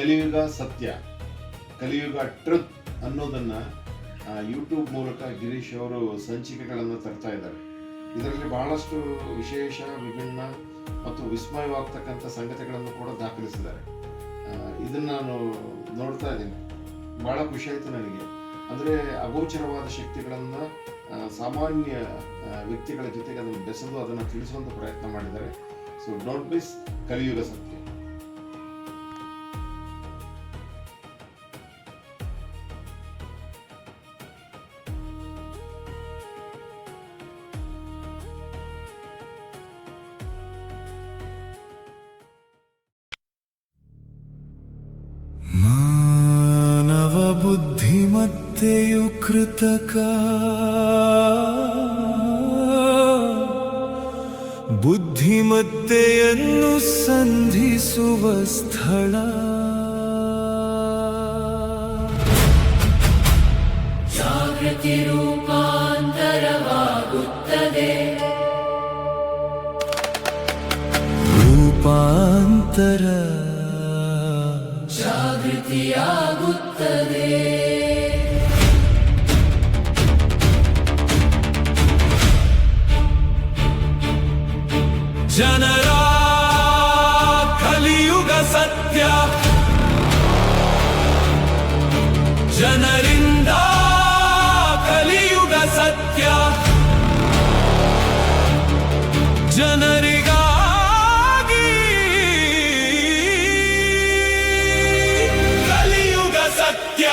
ಕಲಿಯುಗ ಸತ್ಯ, ಕಲಿಯುಗ ಟ್ರುತ್ ಅನ್ನೋದನ್ನು ಯೂಟ್ಯೂಬ್ ಮೂಲಕ ಗಿರೀಶ್ ಅವರು ಸಂಚಿಕೆಗಳನ್ನು ತರ್ತಾ ಇದ್ದಾರೆ. ಇದರಲ್ಲಿ ಬಹಳಷ್ಟು ವಿಶೇಷ, ವಿಭಿನ್ನ ಮತ್ತು ವಿಸ್ಮಯವಾಗ್ತಕ್ಕಂಥ ಸಂಗತಿಗಳನ್ನು ಕೂಡ ದಾಖಲಿಸಿದ್ದಾರೆ. ಇದನ್ನು ನಾನು ನೋಡ್ತಾ ಇದ್ದೀನಿ, ಭಾಳ ಖುಷಿ ಆಯಿತು ನನಗೆ. ಅಂದರೆ ಅಗೋಚರವಾದ ಶಕ್ತಿಗಳನ್ನು ಸಾಮಾನ್ಯ ವ್ಯಕ್ತಿಗಳ ಜೊತೆಗೆ ಅದನ್ನು ಬೆಸೆದು ಅದನ್ನು ತಿಳಿಸುವಂಥ ಪ್ರಯತ್ನ ಮಾಡಿದ್ದಾರೆ. ಸೊ ಡೋಂಟ್ ಮಿಸ್ ಕಲಿಯುಗ ಸತ್ಯ. ಮಾನವ ಬುದ್ಧಿಮತ್ತೆಯು ಕೃತಕ, ಬುದ್ಧಿಮತ್ತೆಯನ್ನು ಸಂಧಿಸುವ ಸ್ಥಳ. ಜಾಗೃತಿ ರೂಪಾಂತರವಾಗುತ್ತದೆ, ರೂಪಾಂತರ ಜಾಗೃತಿಯಾಗುತ್ತದೆ. ಜನರ ಕಲಿಯುಗ ಸತ್ಯ, ಜನರಿಂದ ಕಲಿಯುಗ ಸತ್ಯ, ಜನರಿಗಾಗಿ ಕಲಿಯುಗ ಸತ್ಯ.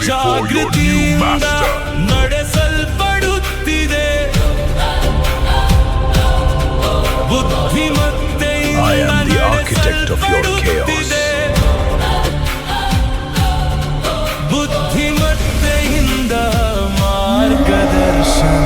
ಜಾಗೃತಿಯಿಂದ ನಡೆಸಲ್ಪಡುತ್ತಿದೆ, ಬುದ್ಧಿಮತ್ತೆಯಿಂದ ನಡೆಸಲ್ಪಡುತ್ತಿದೆ, ಬುದ್ಧಿಮತ್ತೆಯಿಂದ ಮಾರ್ಗದರ್ಶನ.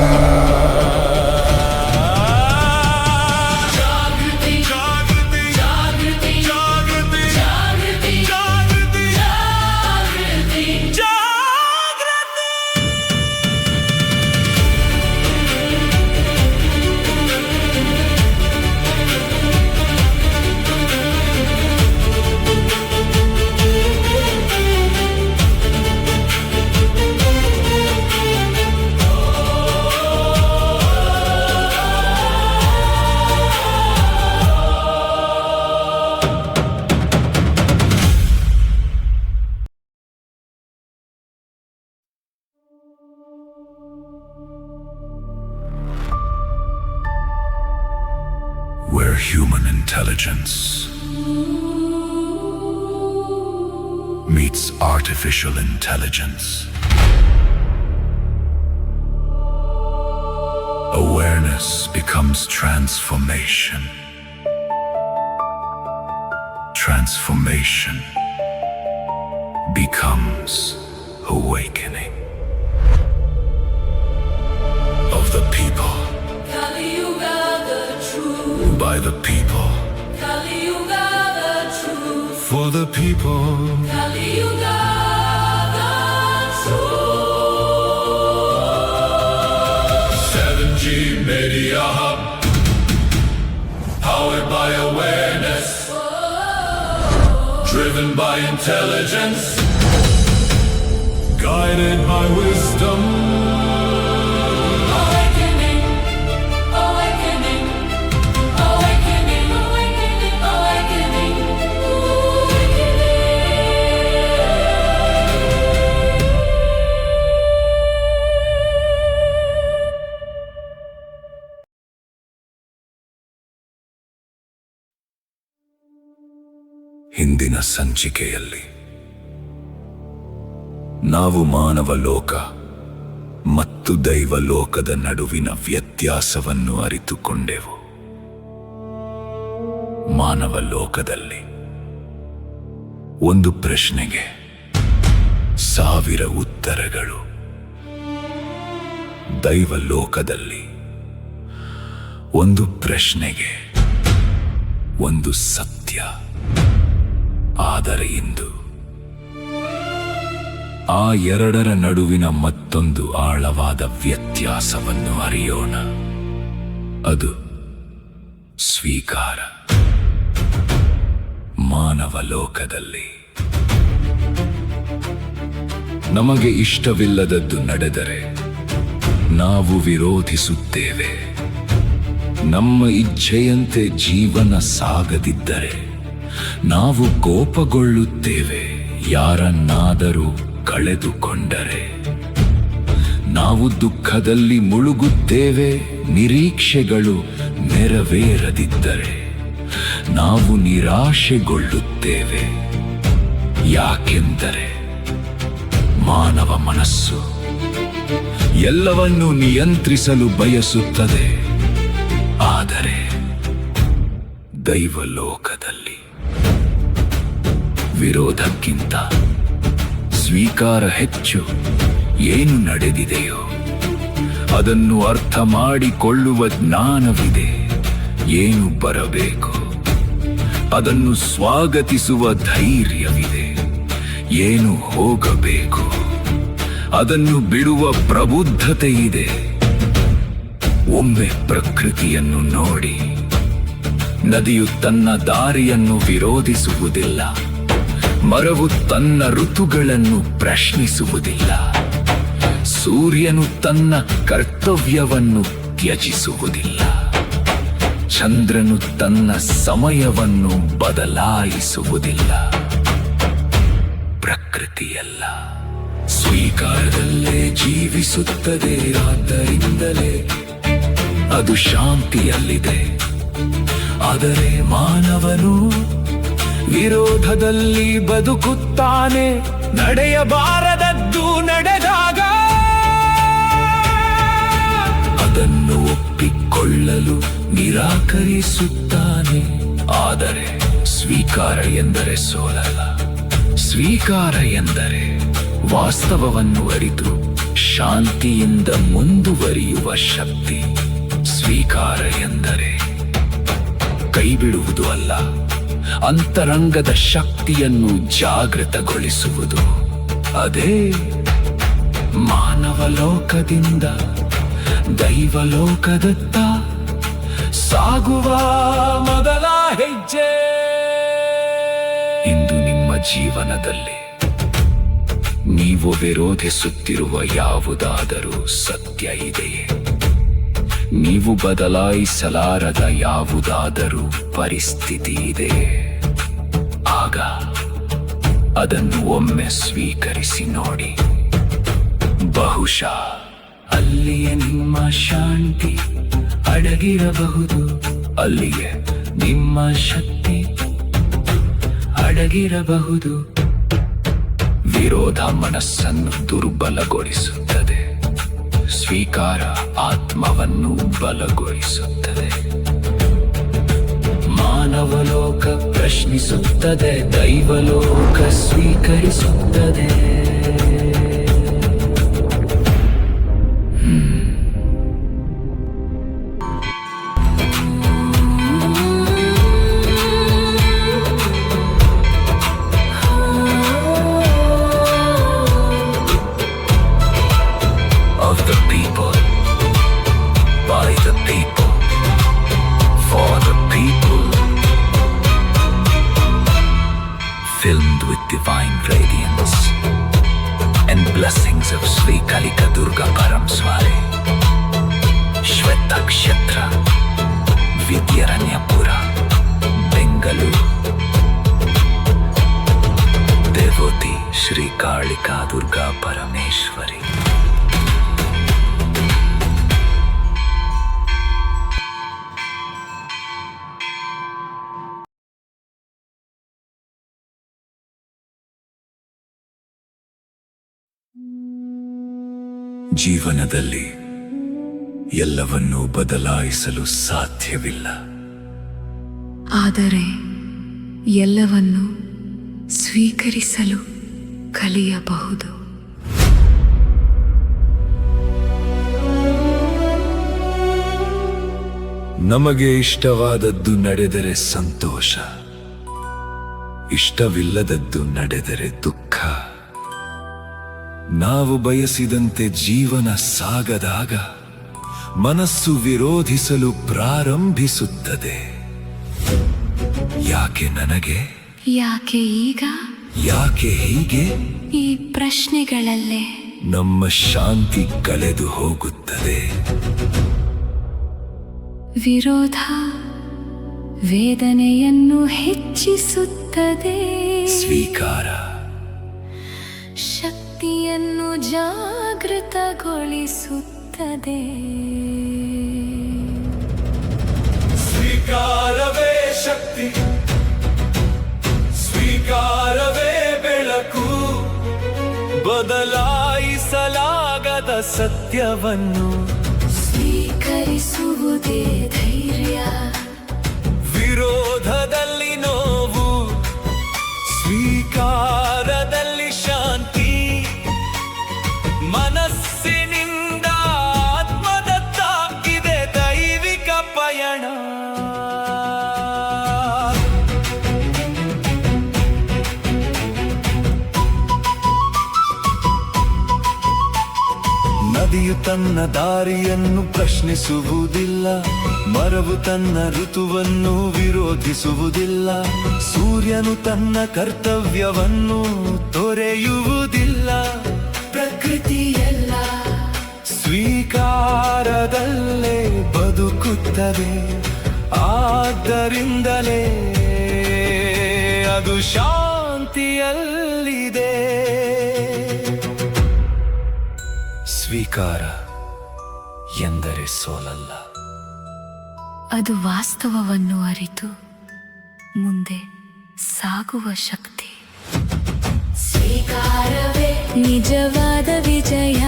Where human intelligence meets artificial intelligence, awareness becomes transformation. Transformation becomes awakening of the people, by the people, for the people, 7G Media Hub, powered by awareness, driven by intelligence, guided by wisdom. ಹಿಂದಿನ ಸಂಚಿಕೆಯಲ್ಲಿ ನಾವು ಮಾನವ ಲೋಕ ಮತ್ತು ದೈವ ಲೋಕದ ನಡುವಿನ ವ್ಯತ್ಯಾಸವನ್ನು ಅರಿತುಕೊಂಡೆವು. ಮಾನವ ಲೋಕದಲ್ಲಿ ಒಂದು ಪ್ರಶ್ನೆಗೆ 1000 ಉತ್ತರಗಳು. ದೈವಲೋಕದಲ್ಲಿ ಒಂದು ಪ್ರಶ್ನೆಗೆ ಒಂದು ಸತ್ಯ. ಆದರೆ ಇಂದು ಆ ಎರಡರ ನಡುವಿನ ಮತ್ತೊಂದು ಆಳವಾದ ವ್ಯತ್ಯಾಸವನ್ನು ಅರಿಯೋಣ. ಅದು ಸ್ವೀಕಾರ. ಮಾನವ ಲೋಕದಲ್ಲಿ ನಮಗೆ ಇಷ್ಟವಿಲ್ಲದದ್ದು ನಡೆದರೆ ನಾವು ವಿರೋಧಿಸುತ್ತೇವೆ. ನಮ್ಮ ಇಚ್ಛೆಯಂತೆ ಜೀವನ ಸಾಗದಿದ್ದರೆ ನಾವು ಕೋಪಗೊಳ್ಳುತ್ತೇವೆ. ಯಾರನ್ನಾದರೂ ಕಳೆದುಕೊಂಡರೆ ನಾವು ದುಃಖದಲ್ಲಿ ಮುಳುಗುತ್ತೇವೆ. ನಿರೀಕ್ಷೆಗಳು ನೆರವೇರದಿದ್ದರೆ ನಾವು ನಿರಾಶೆಗೊಳ್ಳುತ್ತೇವೆ. ಯಾಕೆಂದರೆ ಮಾನವ ಮನಸ್ಸು ಎಲ್ಲವನ್ನೂ ನಿಯಂತ್ರಿಸಲು ಬಯಸುತ್ತದೆ. ಆದರೆ ದೈವಲೋಕದಲ್ಲಿ ವಿರೋಧಕ್ಕಿಂತ ಸ್ವೀಕಾರ ಹೆಚ್ಚು. ಏನು ನಡೆದಿದೆಯೋ ಅದನ್ನು ಅರ್ಥ ಮಾಡಿಕೊಳ್ಳುವ ಜ್ಞಾನವಿದೆ. ಏನು ಬರಬೇಕು ಅದನ್ನು ಸ್ವಾಗತಿಸುವ ಧೈರ್ಯವಿದೆ. ಏನು ಹೋಗಬೇಕು ಅದನ್ನು ಬಿಡುವ ಪ್ರಬುದ್ಧತೆ ಇದೆ. ಒಮ್ಮೆ ಪ್ರಕೃತಿಯನ್ನು ನೋಡಿ. ನದಿಯು ತನ್ನ ದಾರಿಯನ್ನು ವಿರೋಧಿಸುವುದಿಲ್ಲ. ಮರವು ತನ್ನ ಋತುಗಳನ್ನು ಪ್ರಶ್ನಿಸುವುದಿಲ್ಲ. ಸೂರ್ಯನು ತನ್ನ ಕರ್ತವ್ಯವನ್ನು ತ್ಯಜಿಸುವುದಿಲ್ಲ. ಚಂದ್ರನು ತನ್ನ ಸಮಯವನ್ನು ಬದಲಾಯಿಸುವುದಿಲ್ಲ. ಪ್ರಕೃತಿಯಲ್ಲ, ಸ್ವೀಕಾರದಲ್ಲೇ ಜೀವಿಸುತ್ತದೆ. ಆದ್ದರಿಂದಲೇ ಅದು ಶಾಂತಿಯಲ್ಲಿದೆ. ಆದರೆ ಮಾನವನು ವಿರೋಧದಲ್ಲಿ ಬದುಕುತ್ತಾನೆ. ನಡೆಯಬಾರದದ್ದು ನಡೆದಾಗ ಅದನ್ನು ಒಪ್ಪಿಕೊಳ್ಳಲು ನಿರಾಕರಿಸುತ್ತಾನೆ. ಆದರೆ ಸ್ವೀಕಾರ ಎಂದರೆ ಸೋಲಲ್ಲ. ಸ್ವೀಕಾರ ಎಂದರೆ ವಾಸ್ತವವನ್ನು ಅರಿತು ಶಾಂತಿಯಿಂದ ಮುಂದುವರಿಯುವ ಶಕ್ತಿ. ಸ್ವೀಕಾರ ಎಂದರೆ ಕೈಬಿಡುವುದು ಅಲ್ಲ, ಅಂತರಂಗದ ಶಕ್ತಿಯನ್ನು ಜಾಗೃತಗೊಳಿಸುವುದು. ಅದೇ ಮಾನವ ಲೋಕದಿಂದ ದೈವಲೋಕದತ್ತ ಸಾಗುವ ಮೊದಲ ಹೆಜ್ಜೆ. ಇಂದು ನಿಮ್ಮ ಜೀವನದಲ್ಲಿ ನೀವು ವಿರೋಧಿಸುತ್ತಿರುವ ಯಾವುದಾದರೂ ಸತ್ಯ ಇದೆಯೇ? ನೀವು ಬದಲಾಯಿಸಲಾರದ ಯಾವುದಾದರೂ ಪರಿಸ್ಥಿತಿ ಇದೆಯೇ? ಆಗ ಅದನ್ನು ಒಮ್ಮೆ ಸ್ವೀಕರಿಸಿ ನೋಡಿ. ಬಹುಶಃ ಅಲ್ಲಿಯೇ ನಿಮ್ಮ ಶಾಂತಿ ಅಡಗಿರಬಹುದು. ಅಲ್ಲಿಯೇ ನಿಮ್ಮ ಶಕ್ತಿ ಅಡಗಿರಬಹುದು. ವಿರೋಧ ಮನಸ್ಸನ್ನು ದುರ್ಬಲಗೊಳಿಸುತ್ತದೆ. ಸ್ವೀಕಾರ ಆತ್ಮವನ್ನು ಬಲಗೊಳಿಸುತ್ತದೆ. ಮಾನವಲೋಕ ಪ್ರಶ್ನಿಸುತ್ತದೆ, ದೈವಲೋಕ ಸ್ವೀಕರಿಸುತ್ತದೆ. Of the people, by the people, for the people. Filmed with divine radiance and blessings of Sri Kalika Durga Paramswari, Shwetakshetra, Vidyaranyapura, Bengaluru. Devotee Sri Kalika Durga Parameshwari. ಜೀವನದಲ್ಲಿ ಎಲ್ಲವನ್ನೂ ಬದಲಾಯಿಸಲು ಸಾಧ್ಯವಿಲ್ಲ. ಆದರೆ ಎಲ್ಲವನ್ನು ಸ್ವೀಕರಿಸಲು ಕಲಿಯಬಹುದು. ನಮಗೆ ಇಷ್ಟವಾದದ್ದು ನಡೆದರೆ ಸಂತೋಷ, ಇಷ್ಟವಿಲ್ಲದದ್ದು ನಡೆದರೆ ದುಃಖ. ನಾವು ಬಯಸಿದಂತೆ ಜೀವನ ಸಾಗದಾಗ ಮನಸ್ಸು ವಿರೋಧಿಸಲು ಪ್ರಾರಂಭಿಸುತ್ತದೆ. ಯಾಕೆ ನನಗೆ, ಯಾಕೆ ಈಗ? ಯಾಕೆ ಹೀಗೆ? ಈ ಪ್ರಶ್ನೆಗಳಲ್ಲೇ ನಮ್ಮ ಶಾಂತಿ ಕಳೆದು ಹೋಗುತ್ತದೆ. ವಿರೋಧ ವೇದನೆಯನ್ನು ಹೆಚ್ಚಿಸುತ್ತದೆ, ಸ್ವೀಕಾರ ಶಕ್ತಿಯನ್ನು ಜಾಗೃತಗೊಳಿಸುತ್ತದೆ. ಸ್ವೀಕಾರವೇ ಶಕ್ತಿ, ಸ್ವೀಕಾರವೇ ಬೆಳಕು, ಬದಲಾಯಿಸಲಾಗದ ಸತ್ಯವನ್ನು ಸ್ವೀಕರಿಸುವುದೇ ಧೈರ್ಯ. ವಿರೋಧದಲ್ಲಿ ನೋವು, ಸ್ವೀಕಾರದಲ್ಲಿ ಶಾಂತಿ. ಮನಸ್ಸಿನಿಂದ ಆತ್ಮದತ್ತ ಇದೆ ದೈವಿಕ ಪಯಣ. ನದಿಯು ತನ್ನ ದಾರಿಯನ್ನು ಪ್ರಶ್ನಿಸುವುದಿಲ್ಲ, ಮರವು ತನ್ನ ಋತುವನ್ನು ವಿರೋಧಿಸುವುದಿಲ್ಲ, ಸೂರ್ಯನು ತನ್ನ ಕರ್ತವ್ಯವನ್ನು ತೊರೆಯುವುದಿಲ್ಲ. ಪ್ರಕೃತಿಯೆಲ್ಲ ಸ್ವೀಕಾರದಲ್ಲೇ ಬದುಕುತ್ತದೆ, ಆದ್ದರಿಂದಲೇ ಅದು ಶಾಂತಿಯಲ್ಲಿದೆ. ಸ್ವೀಕಾರ ಎಂದರೆ ಸೋಲಲ್ಲ, ಅದು ವಾಸ್ತವವನ್ನು ಅರಿತು ಮುಂದೆ ಸಾಗುವ ಶಕ್ತಿ. ಸ್ವೀಕಾರವೇ ನಿಜವಾದ ವಿಜಯ,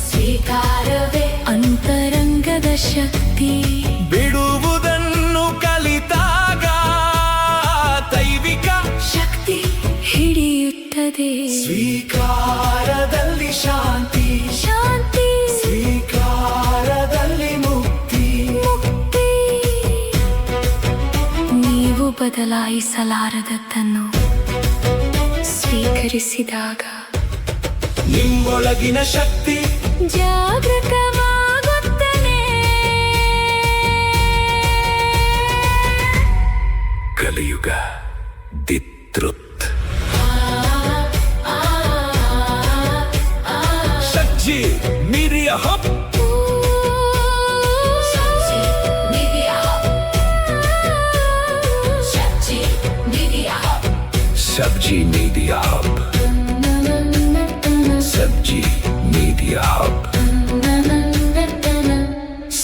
ಸ್ವೀಕಾರವೇ ಅಂತರಂಗದ ಶಕ್ತಿ. ಬಿಡುವುದನ್ನು ಕಲಿತಾಗ ದೈವಿಕ ಶಕ್ತಿ ಹಿಡಿಯುತ್ತದೆ. ಸ್ವೀಕಾರದಲ್ಲಿ ಶಾಂತಿ, ಶಾಂತಿ ಸ್ವೀಕಾರದಲ್ಲಿ ಮುಕ್ತಿ. ಮುಕ್ತಿ. ನೀವು ಬದಲಾಯಿಸಲಾರದದ್ದನ್ನು ಸ್ವೀಕರಿಸಿದಾಗ ನಿಮ್ಮೊಳಗಿನ ಶಕ್ತಿ ಜಾಗೃತವಾಗುತ್ತದೆ. ಕಲಿಯುಗ the truth. Shakti Media Hub. Shakti Media Hub. Shakti Media Hub. Sabji Media Hub. Sabji Media Hub.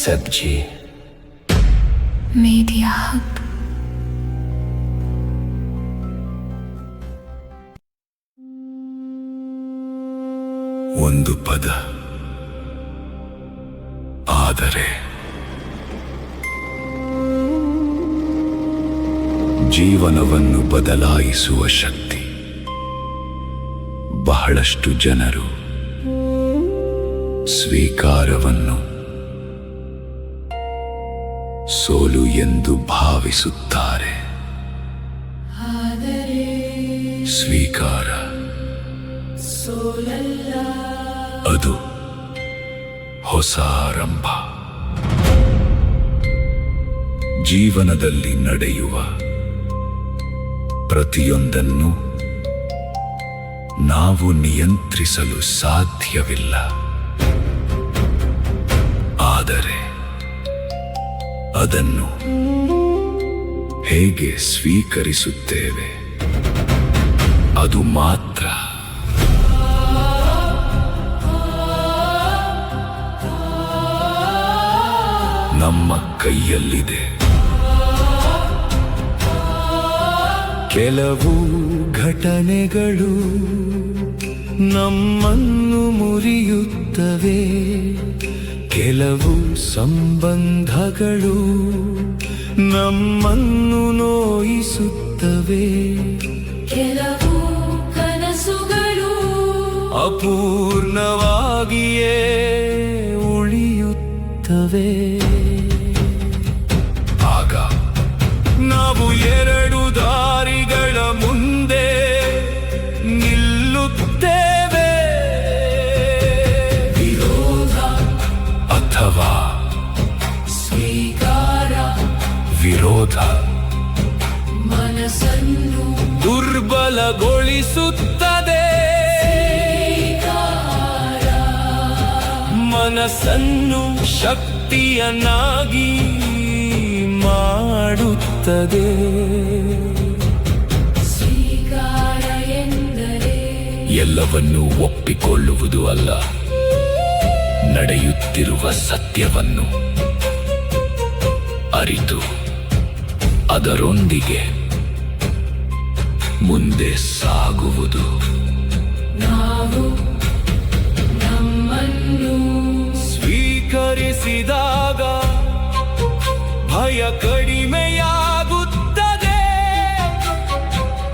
Sabji Media Hub. ಒಂದು ಪದ, ಆದರೆ ಜೀವನವನ್ನು ಬದಲಾಯಿಸುವ ಶಕ್ತಿ. ಬಹಳಷ್ಟು ಜನರು ಸ್ವೀಕಾರವನ್ನು ಸೋಲು ಎಂದು ಭಾವಿಸುತ್ತಾರೆ. ಸ್ವೀಕಾರ ಅದು ಹೊಸ ಆರಂಭ. ಜೀವನದಲ್ಲಿ ನಡೆಯುವ ಪ್ರತಿಯೊಂದನ್ನು ನಾವು ನಿಯಂತ್ರಿಸಲು ಸಾಧ್ಯವಿಲ್ಲ, ಆದರೆ ಅದನ್ನು ಹೇಗೆ ಸ್ವೀಕರಿಸುತ್ತೇವೆ ಅದು ಮಾತ್ರ. ನಮ್ಮ ಕೈಯಲ್ಲಿದೆ. ಕೆಲವು ಘಟನೆಗಳು ನಮ್ಮನ್ನು ಮುರಿಯುತ್ತವೆ, ಕೆಲವು ಸಂಬಂಧಗಳು ನಮ್ಮನ್ನು ನೋಯಿಸುತ್ತವೆ, ಕೆಲವು ಕನಸುಗಳು ಅಪೂರ್ಣವಾಗಿಯೇ ಉಳಿಯುತ್ತವೆ. ಕ್ರೋಧ ಮನಸ್ಸನ್ನು ದುರ್ಬಲಗೊಳಿಸುತ್ತದೆ. ಮನಸ್ಸನ್ನು ಶಕ್ತಿಯನ್ನಾಗಿ ಮಾಡುತ್ತದೆ. ಸ್ವೀಕಾರ ಎಂದರೆ ಎಲ್ಲವನ್ನೂ ಒಪ್ಪಿಕೊಳ್ಳುವುದು ಅಲ್ಲ, ನಡೆಯುತ್ತಿರುವ ಸತ್ಯವನ್ನು ಅರಿತು ಅದರೊಂದಿಗೆ ಮುಂದೆ ಸಾಗುವುದು. ನಾವು ನಮ್ಮನ್ನು ಸ್ವೀಕರಿಸಿದಾಗ ಭಯ ಕಡಿಮೆಯಾಗುತ್ತದೆ.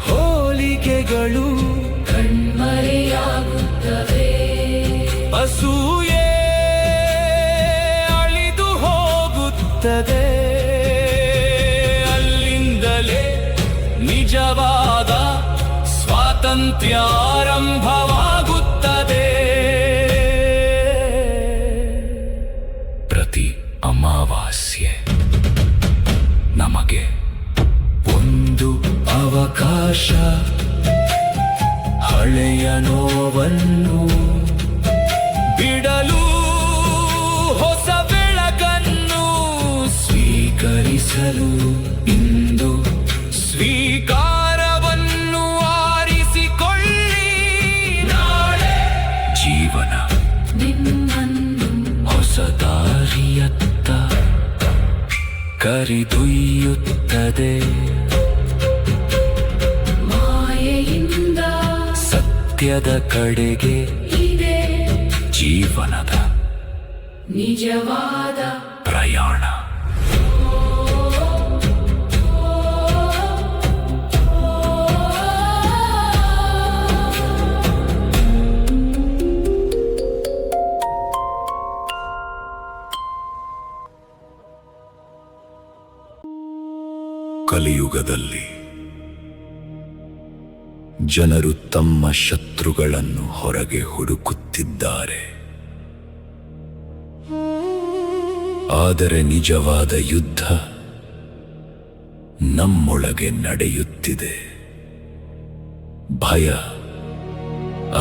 ಹೋಲಿಕೆಗಳು ಕಣ್ಮರೆಯಾಗುತ್ತವೆ. ಅಸೂಯೆ ಅಳಿದು ಹೋಗುತ್ತದೆ. ಅಲ್ಲಿಂದಲೇ ನಿಜವಾದ ಸ್ವಾತಂತ್ರ್ಯ ಆರಂಭವಾಗುತ್ತದೆ. ಪ್ರತಿ ಅಮಾವಾಸ್ಯೆ ನಮಗೆ ಒಂದು ಅವಕಾಶ, ಹಳೆಯ ನೋವನ್ನು ಬಿಡಲು, ಹೊಸ ಬೆಳಕನ್ನು ಸ್ವೀಕರಿಸಲು. ಇಂದು ಸ್ವೀಕಾರವನ್ನು ಆರಿಸಿಕೊಳ್ಳಿ. ನಾಳೆ ಜೀವನ ನಿಮ್ಮನ್ನು ಹೊಸ ದಾರಿಯತ್ತ ಕರೆದೊಯ್ಯುತ್ತದೆ. ಮಾಯೆಯಿಂದ ಸತ್ಯದ ಕಡೆಗೆ ಇದೆ ಜೀವನದ ನಿಜವಾದ ಪ್ರಯಾಣ. ಕಲಿಯುಗದಲ್ಲಿ ಜನರು ತಮ್ಮ ಶತ್ರುಗಳನ್ನು ಹೊರಗೆ ಹುಡುಕುತ್ತಿದ್ದಾರೆ. ಆದರೆ ನಿಜವಾದ ಯುದ್ಧ ನಮ್ಮೊಳಗೆ ನಡೆಯುತ್ತಿದೆ. ಭಯ,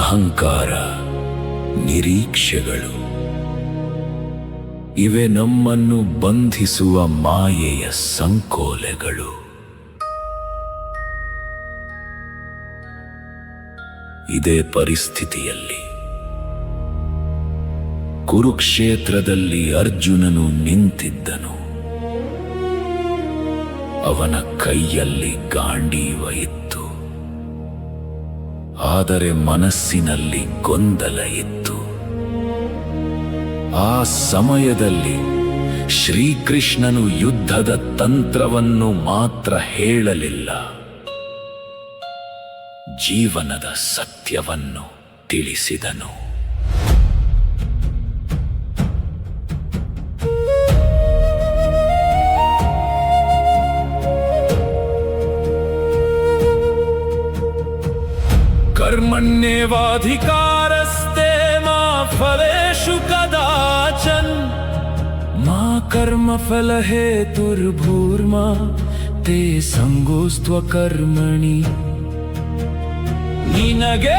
ಅಹಂಕಾರ, ನಿರೀಕ್ಷೆಗಳು ಇವೆ ನಮ್ಮನ್ನು ಬಂಧಿಸುವ ಮಾಯೆಯ ಸಂಕೋಲೆಗಳು. ಇದೇ ಪರಿಸ್ಥಿತಿಯಲ್ಲಿ ಕುರುಕ್ಷೇತ್ರದಲ್ಲಿ ಅರ್ಜುನನು ನಿಂತಿದ್ದನು. ಅವನ ಕೈಯಲ್ಲಿ ಗಾಂಡೀವ ಇತ್ತು, ಆದರೆ ಮನಸ್ಸಿನಲ್ಲಿ ಗೊಂದಲ ಇತ್ತು. ಆ ಸಮಯದಲ್ಲಿ ಶ್ರೀಕೃಷ್ಣನು ಯುದ್ಧದ ತಂತ್ರವನ್ನು ಮಾತ್ರ ಹೇಳಲಿಲ್ಲ, ಜೀವನದ ಸತ್ಯವನ್ನು ತಿಳಿಸಿದನು. कर्मण्येवाधिकारस्ते मा फलेषु कदाचन मा कर्मफलहेतुर्भूर्मा ते संगोस्त्वकर्मणि. ನಿನಗೆ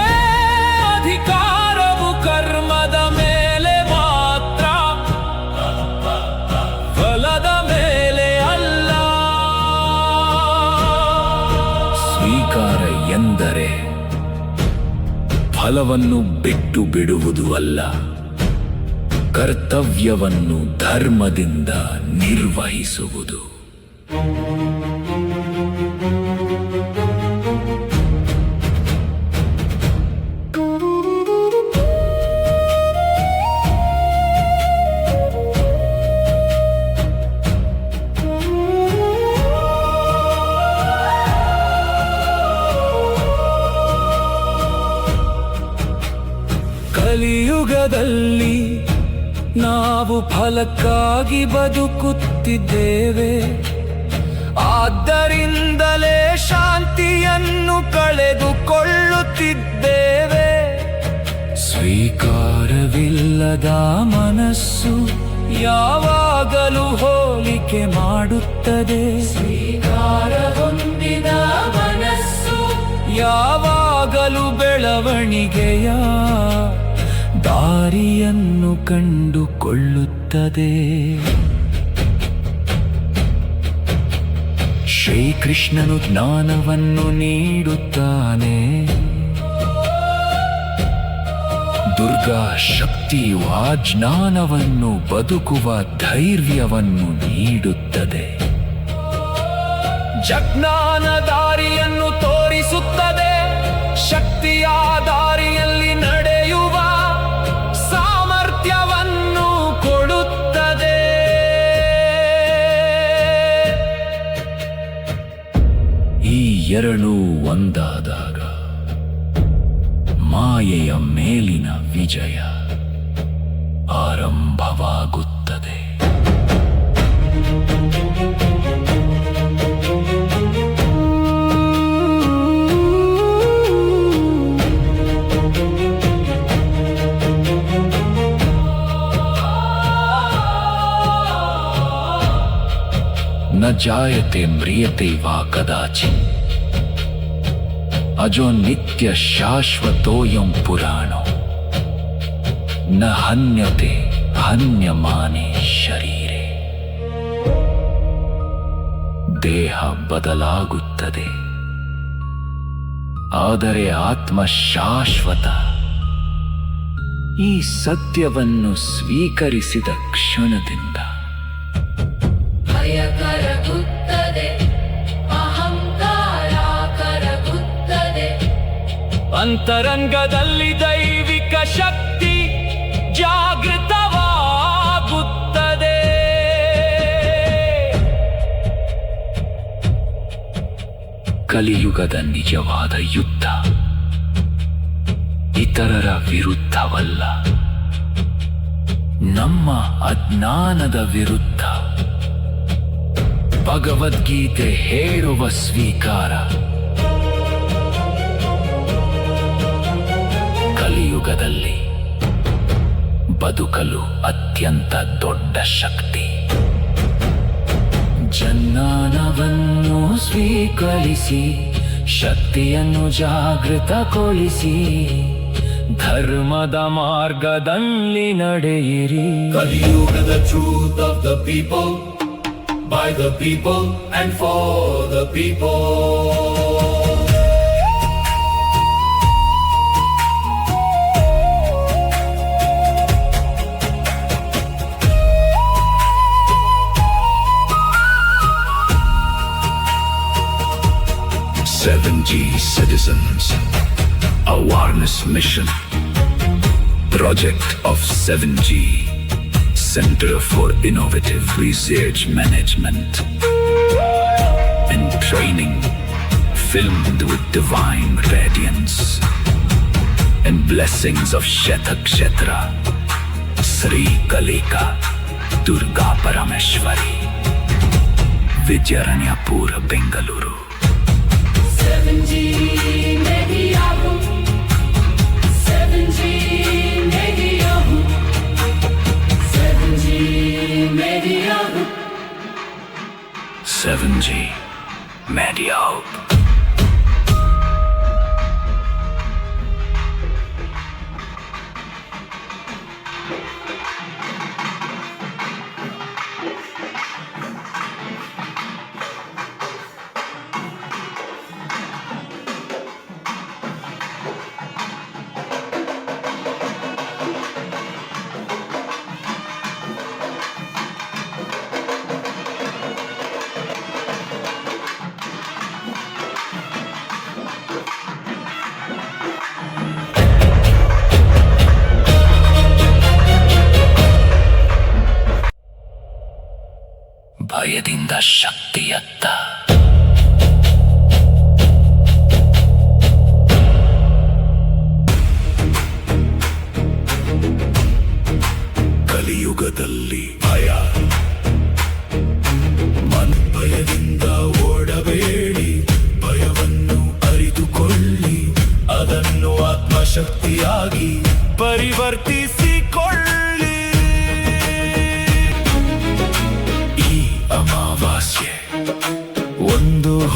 ಅಧಿಕಾರವು ಕರ್ಮದ ಮೇಲೆ ಮಾತ್ರ, ಫಲದ ಮೇಲೆ ಅಲ್ಲ. ಸ್ವೀಕಾರ ಎಂದರೆ ಫಲವನ್ನು ಬಿಟ್ಟು ಬಿಡುವುದು ಅಲ್ಲ, ಕರ್ತವ್ಯವನ್ನು ಧರ್ಮದಿಂದ ನಿರ್ವಹಿಸುವುದು. ಕಲಿಯುಗದಲ್ಲಿ ನಾವು ಫಲಕ್ಕಾಗಿ ಬದುಕುತ್ತಿದ್ದೇವೆ. ಆದ್ದರಿಂದಲೇ ಶಾಂತಿಯನ್ನು ಕಳೆದುಕೊಳ್ಳುತ್ತಿದ್ದೇವೆ. ಸ್ವೀಕಾರವಿಲ್ಲದ ಮನಸ್ಸು ಯಾವಾಗಲೂ ಹೋಲಿಕೆ ಮಾಡುತ್ತದೆ. ಸ್ವೀಕಾರ ಹೊಂದಿದ ಮನಸ್ಸು ಯಾವಾಗಲೂ ಬೆಳವಣಿಗೆಯ ದಾರಿಯನ್ನು ಕಂಡುಕೊಳ್ಳುತ್ತದೆ. ಶ್ರೀಕೃಷ್ಣನು ಜ್ಞಾನವನ್ನು ನೀಡುತ್ತಾನೆ. ದುರ್ಗಾ ಶಕ್ತಿಯು ಆ ಜ್ಞಾನವನ್ನು ಬದುಕುವ ಧೈರ್ಯವನ್ನು ನೀಡುತ್ತದೆ. ಜಜ್ಞಾನ ದಾರಿಯನ್ನು ತೋರಿಸುತ್ತದೆ. ಶಕ್ತಿಯ ದಾರಿಯಲ್ಲಿ ನಡೆಯುವ ಸಾಮರ್ಥ್ಯವನ್ನು ಕೊಡುತ್ತದೆ. ಈ ಎರಡೂ ಒಂದಾದಾಗ ಮಾಯೆಯ ಮೇಲಿನ ವಿಜಯ ಆರಂಭವಾಗುತ್ತದೆ. ನ ಜಾಯತೆ ಮ್ರಿಯತೆ ವಾ ಕದಾಚಿತ್ ಅಜೋ ನಿತ್ಯ ಶಾಶ್ವತೋಯಂ ಪುರಾಣೋ ನ ಹನ್ಯತೆ ಹನ್ಯಮಾನೆ ಶರೀರೆ. ದೇಹ ಬದಲಾಗುತ್ತದೆ, ಆದರೆ ಆತ್ಮ ಶಾಶ್ವತ. ಈ ಸತ್ಯವನ್ನು ಸ್ವೀಕರಿಸಿದ ಕ್ಷಣದಿಂದ ಭಯ ಕರಗುತ್ತದೆ, ಅಹಂಕಾರ ಕರಗುತ್ತದೆ. ಅಂತರಂಗದಲ್ಲಿ ದೈವಿಕ ಶಕ್ತಿ ಜಾಗೃತವಾಗುತ್ತದೆ. ಕಲಿಯುಗದ ನಿಜವಾದ ಯುದ್ಧ ಇತರರ ವಿರುದ್ಧವಲ್ಲ, ನಮ್ಮ ಅಜ್ಞಾನದ ವಿರುದ್ಧ. ಭಗವದ್ಗೀತೆ ಹೇಳುವ ಸ್ವೀಕಾರ. ಕಲಿಯುಗದಲ್ಲಿ ಬದುಕಲು ಅತ್ಯಂತ ದೊಡ್ಡ ಶಕ್ತಿ ಜ್ಞಾನವನ್ನು ಸ್ವೀಕರಿಸಿ, ಶಕ್ತಿಯನ್ನು ಜಾಗೃತಗೊಳಿಸಿ, ಧರ್ಮದ ಮಾರ್ಗದಲ್ಲಿ ನಡೆಯಿರಿ. ಕಲಿಯುಗದ truth of the people, by the people and for the people. Citizens Awareness Mission, Project of 7G, Center for Innovative Research Management and Training, filmed with divine radiance and blessings of Shetakshetra, Sri Kalika, Durga Parameshwari, Vidyaranyapur, Bengaluru. 7G Media Group, 7G Media Group, 7G Media Group, 7G Media Group. ಭಯದಿಂದ ಶಕ್ತಿಯತ್ತ. ಕಲಿಯುಗದಲ್ಲಿ ಭಯ, ಭಯದಿಂದ ಓಡಬೇಡಿ, ಭಯವನ್ನು ಅರಿತುಕೊಳ್ಳಿ, ಅದನ್ನು ಆತ್ಮಶಕ್ತಿಯಾಗಿ ಪರಿವರ್ತಿಸಿಕೊಳ್ಳಿ.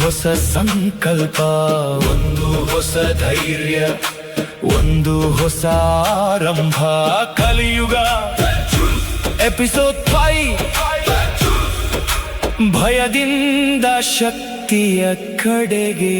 ಹೊಸ ಸಂಕಲ್ಪ, ಒಂದು ಹೊಸ ಧೈರ್ಯ, ಒಂದು ಹೊಸ ಆರಂಭ. ಕಲಿಯುಗ ಎಪಿಸೋಡ್ 5, ಭಯದಿಂದ ಶಕ್ತಿಯ ಕಡೆಗೆ.